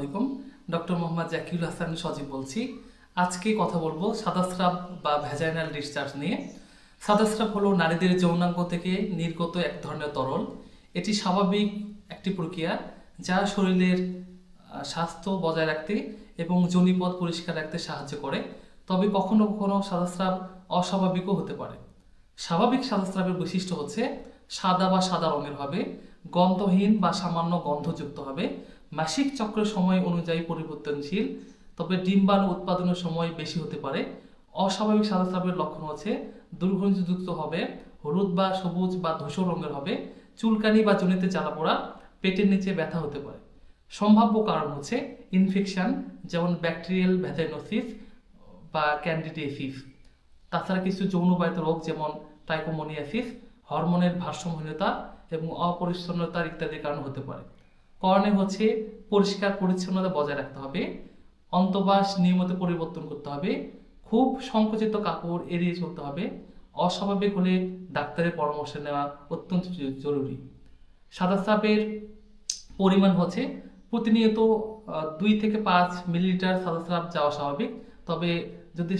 আলাইকুম। ডক্টর মোহাম্মদ জাকিউল হাসান সজীব বলছি। আজকে কথা বলবো সাদাস্রাব বা ভ্যাজাইনাল ডিসচার্জ নিয়ে। সাদাস্রাব হলো নারীদের যৌনাঙ্গ থেকে নির্গত এক ধরনের তরল। এটি স্বাভাবিক একটি প্রক্রিয়া যা শরীরের স্বাস্থ্য বজায় রাখতে এবং যোনিপথ পরিষ্কার রাখতে সাহায্য করে। তবে কখনো কখনো সাদাস্রাব অস্বাভাবিকও হতে পারে। স্বাভাবিক সাদাস্রাবের বৈশিষ্ট্য হচ্ছে সাদা বা সাদা রঙের হবে, গন্ধহীন বা সামান্য গন্ধযুক্ত হবে, মাসিক চক্রের সময় অনুযায়ী পরিবর্তনশীল, তবে ডিম্বাণু উৎপাদনের সময় বেশি হতে পারে। অস্বাভাবিক সাদাস্রাবের লক্ষণ হচ্ছে দুর্গন্ধযুক্ত হবে, হলুদ বা সবুজ বা ধূসর রঙের হবে, চুলকানি বা যোনিতে জ্বালা পোড়া, পেটের নিচে ব্যথা হতে পারে। সম্ভাব্য কারণ হচ্ছে ইনফেকশন, যেমন ব্যাকটেরিয়াল ভ্যাজাইনোসিস বা ক্যান্ডিডিয়াসিস। তাছাড়া কিছু যৌনবাহিত রোগ যেমন ট্রাইকোমোনিয়াসিস, হরমোনের ভারসাম্যহীনতা এবং অপরিচ্ছন্নতার ইত্যাদির কারণ হতে পারে। করণীয় হচ্ছে পরিষ্কার পরিচ্ছন্নতা বজায় রাখতে হবে, অন্তঃবাস নিয়মিত পরিবর্তন করতে হবে, খুব সংকুচিত কাপড় এড়িয়ে চলতে হবে, অস্বাভাবিক হলে ডাক্তারের পরামর্শ নেওয়া অত্যন্ত জরুরি। সাদাস্রাবের পরিমাণ হচ্ছে প্রতিনিয়ত 2 থেকে 5 মিলিলিটার সাদাস্রাব যাওয়া স্বাভাবিক। তবে যদি